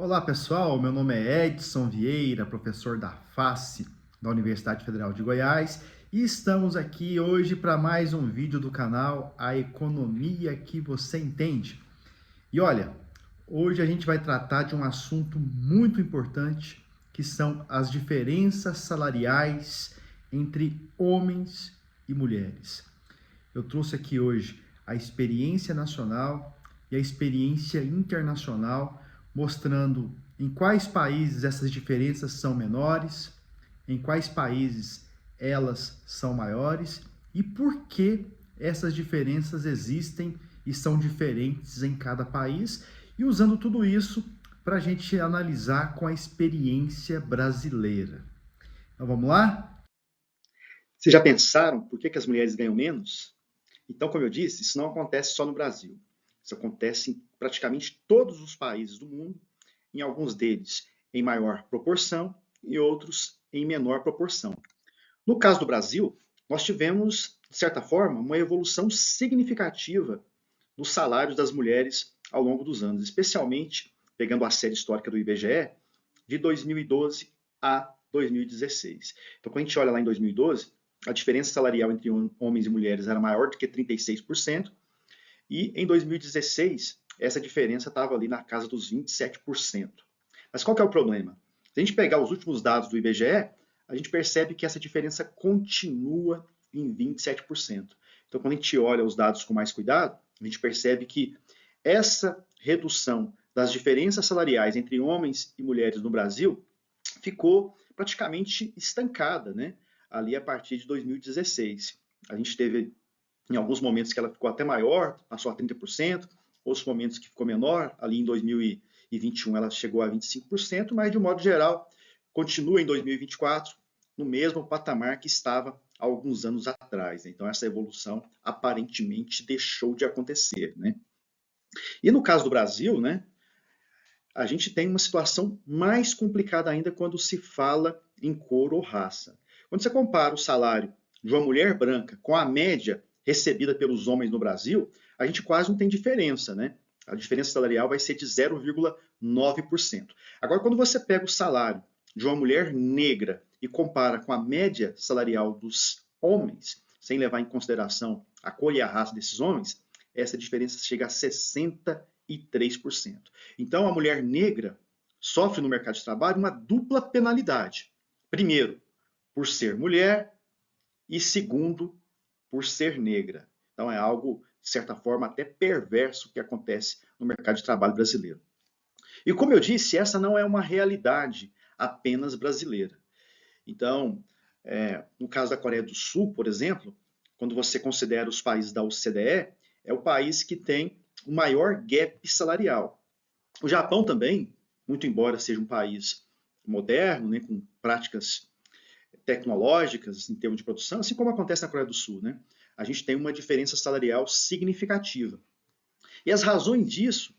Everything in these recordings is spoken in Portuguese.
Olá pessoal, meu nome é Edson Vieira, professor da FACE da Universidade Federal de Goiás e estamos aqui hoje para mais um vídeo do canal A Economia que Você Entende. E olha, hoje a gente vai tratar de um assunto muito importante que são as diferenças salariais entre homens e mulheres. Eu trouxe aqui hoje a experiência nacional e a experiência internacional, mostrando em quais países essas diferenças são menores, em quais países elas são maiores e por que essas diferenças existem e são diferentes em cada país, e usando tudo isso para a gente analisar com a experiência brasileira. Então vamos lá? Vocês já pensaram por que as mulheres ganham menos? Então, como eu disse, isso não acontece só no Brasil. Isso acontece em praticamente todos os países do mundo, em alguns deles em maior proporção e outros em menor proporção. No caso do Brasil, nós tivemos, de certa forma, uma evolução significativa dos salários das mulheres ao longo dos anos, especialmente pegando a série histórica do IBGE de 2012 a 2016. Então, quando a gente olha lá em 2012, a diferença salarial entre homens e mulheres era maior do que 36%, e em 2016 essa diferença estava ali na casa dos 27%. Mas qual que é o problema? Se a gente pegar os últimos dados do IBGE, a gente percebe que essa diferença continua em 27%. Então, quando a gente olha os dados com mais cuidado, a gente percebe que essa redução das diferenças salariais entre homens e mulheres no Brasil ficou praticamente estancada, né? Ali a partir de 2016. A gente teve em alguns momentos que ela ficou até maior, passou a 30%, outros momentos que ficou menor, ali em 2021 ela chegou a 25%, mas de um modo geral continua em 2024 no mesmo patamar que estava há alguns anos atrás. Então essa evolução aparentemente deixou de acontecer, né? E no caso do Brasil, né, a gente tem uma situação mais complicada ainda quando se fala em cor ou raça. Quando você compara o salário de uma mulher branca com a média recebida pelos homens no Brasil, a gente quase não tem diferença, né? A diferença salarial vai ser de 0,9%. Agora, quando você pega o salário de uma mulher negra e compara com a média salarial dos homens, sem levar em consideração a cor e a raça desses homens, essa diferença chega a 63%. Então, a mulher negra sofre no mercado de trabalho uma dupla penalidade. Primeiro, por ser mulher, e segundo, por ser negra. Então, é algo, de certa forma, até perverso que acontece no mercado de trabalho brasileiro. E como eu disse, essa não é uma realidade apenas brasileira. Então, no caso da Coreia do Sul, por exemplo, quando você considera os países da OCDE, é o país que tem o maior gap salarial. O Japão também, muito embora seja um país moderno, né, com práticas tecnológicas em termos de produção, assim como acontece na Coreia do Sul, né, a gente tem uma diferença salarial significativa. E as razões disso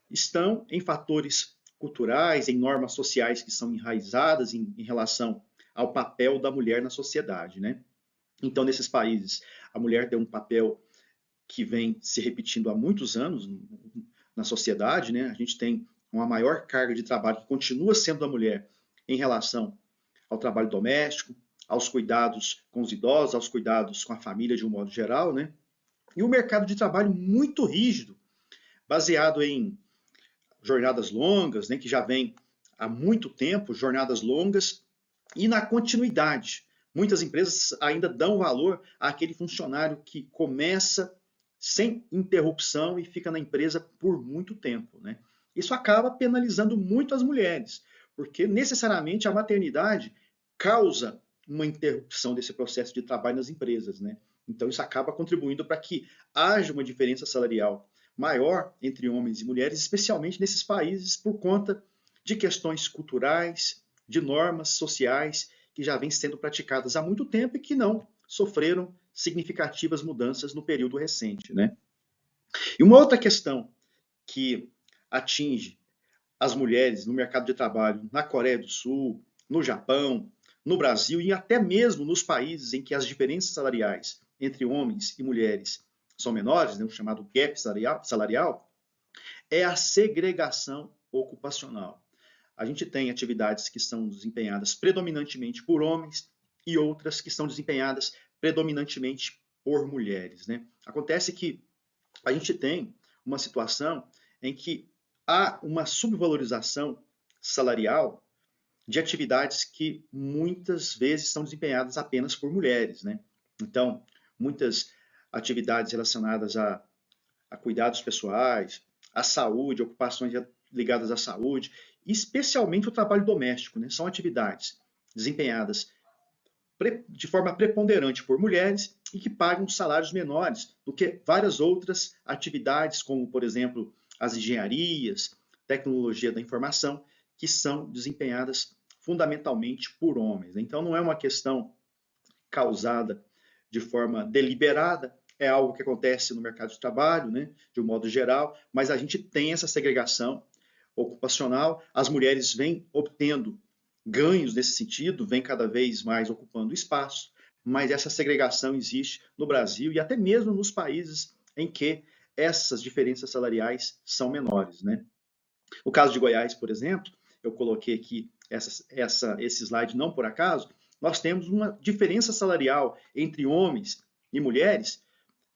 estão em fatores culturais, em normas sociais que são enraizadas em relação ao papel da mulher na sociedade, né? Então, nesses países, a mulher tem um papel que vem se repetindo há muitos anos na sociedade, né? A gente tem uma maior carga de trabalho que continua sendo da mulher em relação ao trabalho doméstico, aos cuidados com os idosos, aos cuidados com a família de um modo geral, né? E um mercado de trabalho muito rígido, baseado em jornadas longas, né, que já vem há muito tempo, jornadas longas, e na continuidade. Muitas empresas ainda dão valor àquele funcionário que começa sem interrupção e fica na empresa por muito tempo, né? Isso acaba penalizando muito as mulheres, porque necessariamente a maternidade causa uma interrupção desse processo de trabalho nas empresas, né? Então isso acaba contribuindo para que haja uma diferença salarial maior entre homens e mulheres, especialmente nesses países por conta de questões culturais, de normas sociais que já vêm sendo praticadas há muito tempo e que não sofreram significativas mudanças no período recente, né? E uma outra questão que atinge as mulheres no mercado de trabalho na Coreia do Sul, no Japão, no Brasil e até mesmo nos países em que as diferenças salariais entre homens e mulheres são menores, né, o chamado gap salarial, é a segregação ocupacional. A gente tem atividades que são desempenhadas predominantemente por homens e outras que são desempenhadas predominantemente por mulheres, né? Acontece que a gente tem uma situação em que há uma subvalorização salarial de atividades que muitas vezes são desempenhadas apenas por mulheres, né? Então, muitas atividades relacionadas a cuidados pessoais, à saúde, ocupações ligadas à saúde, especialmente o trabalho doméstico, né? São atividades desempenhadas de forma preponderante por mulheres e que pagam salários menores do que várias outras atividades, como, por exemplo, as engenharias, tecnologia da informação, que são desempenhadas fundamentalmente por homens. Então, não é uma questão causada de forma deliberada, é algo que acontece no mercado de trabalho, né, de um modo geral, mas a gente tem essa segregação ocupacional, as mulheres vêm obtendo ganhos nesse sentido, vêm cada vez mais ocupando espaço, mas essa segregação existe no Brasil e até mesmo nos países em que essas diferenças salariais são menores, né? No caso de Goiás, por exemplo, eu coloquei aqui esse slide não por acaso, nós temos uma diferença salarial entre homens e mulheres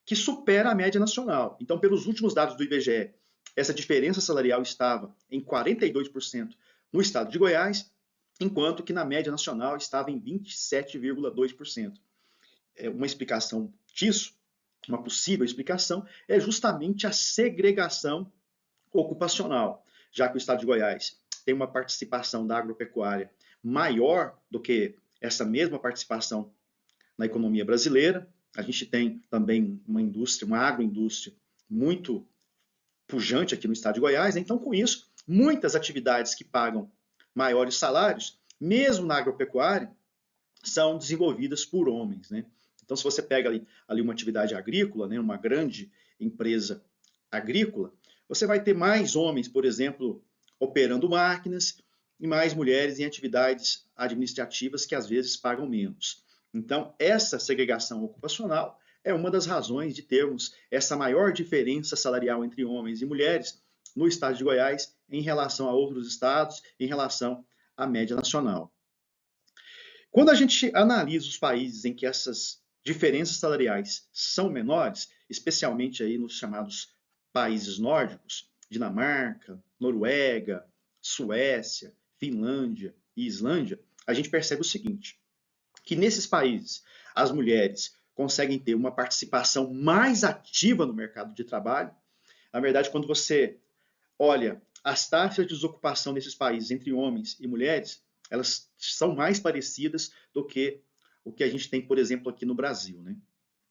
que supera a média nacional. Então, pelos últimos dados do IBGE, essa diferença salarial estava em 42% no estado de Goiás, enquanto que na média nacional estava em 27,2%. Uma explicação disso, uma possível explicação, é justamente a segregação ocupacional, já que o estado de Goiás tem uma participação da agropecuária maior do que essa mesma participação na economia brasileira. A gente tem também uma indústria, uma agroindústria muito pujante aqui no estado de Goiás. Então, com isso, muitas atividades que pagam maiores salários, mesmo na agropecuária, são desenvolvidas por homens, né? Então, se você pega ali uma atividade agrícola, né, uma grande empresa agrícola, você vai ter mais homens, por exemplo, operando máquinas e mais mulheres em atividades administrativas que às vezes pagam menos. Então, essa segregação ocupacional é uma das razões de termos essa maior diferença salarial entre homens e mulheres no estado de Goiás em relação a outros estados, em relação à média nacional. Quando a gente analisa os países em que essas diferenças salariais são menores, especialmente aí nos chamados países nórdicos, Dinamarca, Noruega, Suécia, Finlândia e Islândia, a gente percebe o seguinte, que nesses países as mulheres conseguem ter uma participação mais ativa no mercado de trabalho. Na verdade, quando você olha as taxas de desocupação nesses países entre homens e mulheres, elas são mais parecidas do que o que a gente tem, por exemplo, aqui no Brasil, né?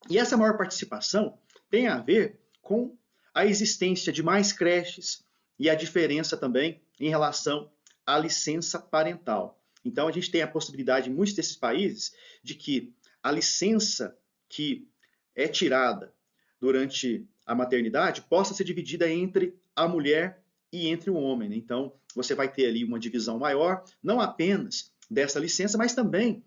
E essa maior participação tem a ver com a existência de mais creches e a diferença também em relação à licença parental. Então, a gente tem a possibilidade em muitos desses países de que a licença que é tirada durante a maternidade possa ser dividida entre a mulher e entre o homem. Então, você vai ter ali uma divisão maior, não apenas dessa licença, mas também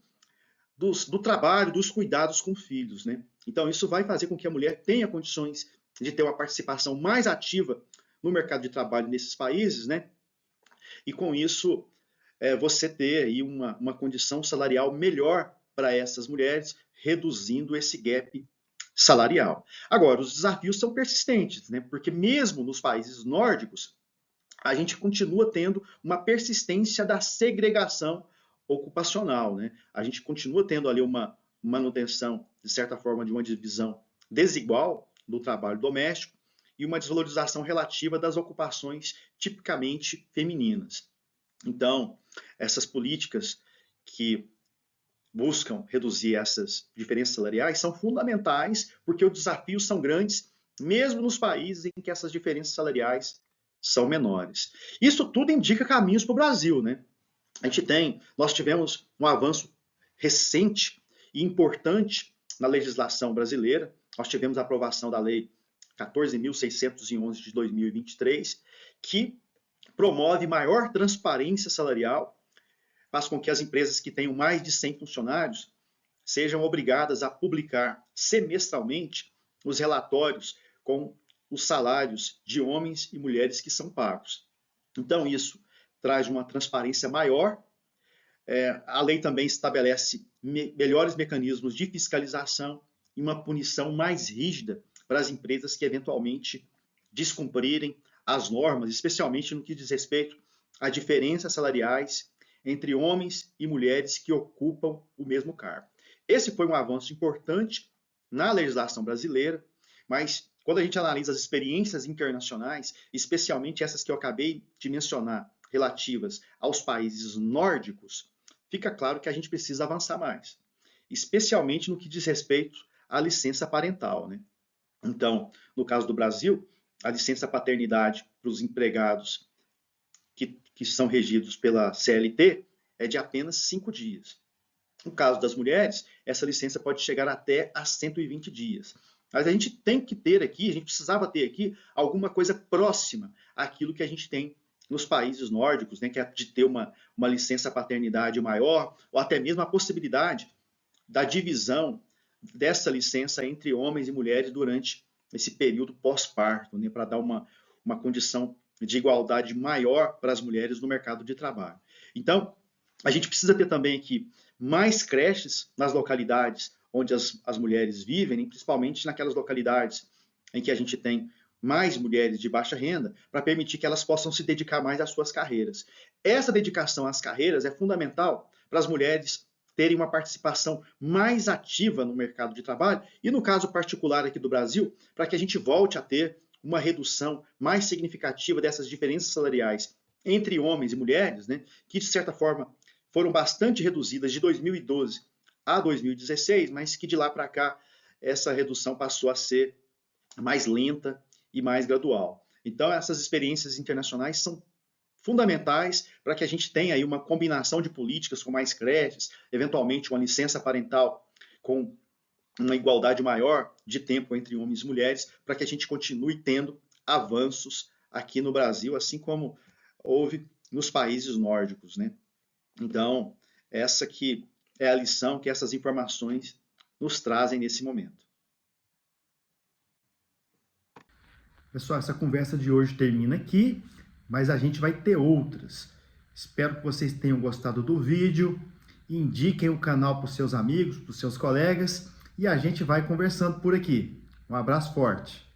do trabalho, dos cuidados com filhos, né? Então, isso vai fazer com que a mulher tenha condições de ter uma participação mais ativa no mercado de trabalho nesses países, né? E com isso, você ter aí uma condição salarial melhor para essas mulheres, reduzindo esse gap salarial. Agora, os desafios são persistentes, né? Porque mesmo nos países nórdicos, a gente continua tendo uma persistência da segregação ocupacional, né? A gente continua tendo ali uma manutenção, de certa forma, de uma divisão desigual do trabalho doméstico e uma desvalorização relativa das ocupações tipicamente femininas. Então, essas políticas que buscam reduzir essas diferenças salariais são fundamentais porque os desafios são grandes, mesmo nos países em que essas diferenças salariais são menores. Isso tudo indica caminhos para o Brasil, né? Nós tivemos um avanço recente e importante na legislação brasileira. Nós tivemos a aprovação da Lei 14.611 de 2023, que promove maior transparência salarial, faz com que as empresas que tenham mais de 100 funcionários sejam obrigadas a publicar semestralmente os relatórios com os salários de homens e mulheres que são pagos. Então, isso traz uma transparência maior. A lei também estabelece melhores mecanismos de fiscalização e uma punição mais rígida para as empresas que eventualmente descumprirem as normas, especialmente no que diz respeito a diferenças salariais entre homens e mulheres que ocupam o mesmo cargo. Esse foi um avanço importante na legislação brasileira, mas quando a gente analisa as experiências internacionais, especialmente essas que eu acabei de mencionar, relativas aos países nórdicos, fica claro que a gente precisa avançar mais, especialmente no que diz respeito à licença parental, né? Então, no caso do Brasil, a licença paternidade para os empregados que são regidos pela CLT é de apenas 5 dias. No caso das mulheres, essa licença pode chegar até a 120 dias. Mas a gente tem que ter aqui, a gente precisava ter aqui alguma coisa próxima àquilo que a gente tem nos países nórdicos, né, que é de ter uma licença paternidade maior, ou até mesmo a possibilidade da divisão dessa licença entre homens e mulheres durante esse período pós-parto, né, para dar uma condição de igualdade maior para as mulheres no mercado de trabalho. Então, a gente precisa ter também aqui mais creches nas localidades onde as mulheres vivem, principalmente naquelas localidades em que a gente tem mais mulheres de baixa renda, para permitir que elas possam se dedicar mais às suas carreiras. Essa dedicação às carreiras é fundamental para as mulheres terem uma participação mais ativa no mercado de trabalho e, no caso particular aqui do Brasil, para que a gente volte a ter uma redução mais significativa dessas diferenças salariais entre homens e mulheres, né, que, de certa forma, foram bastante reduzidas de 2012 a 2016, mas que de lá para cá essa redução passou a ser mais lenta e mais gradual. Então, essas experiências internacionais são fundamentais para que a gente tenha aí uma combinação de políticas com mais creches, eventualmente uma licença parental com uma igualdade maior de tempo entre homens e mulheres, para que a gente continue tendo avanços aqui no Brasil, assim como houve nos países nórdicos, né? Então, essa que é a lição que essas informações nos trazem nesse momento. Pessoal, essa conversa de hoje termina aqui, mas a gente vai ter outras. Espero que vocês tenham gostado do vídeo, indiquem o canal para os seus amigos, para os seus colegas, e a gente vai conversando por aqui. Um abraço forte!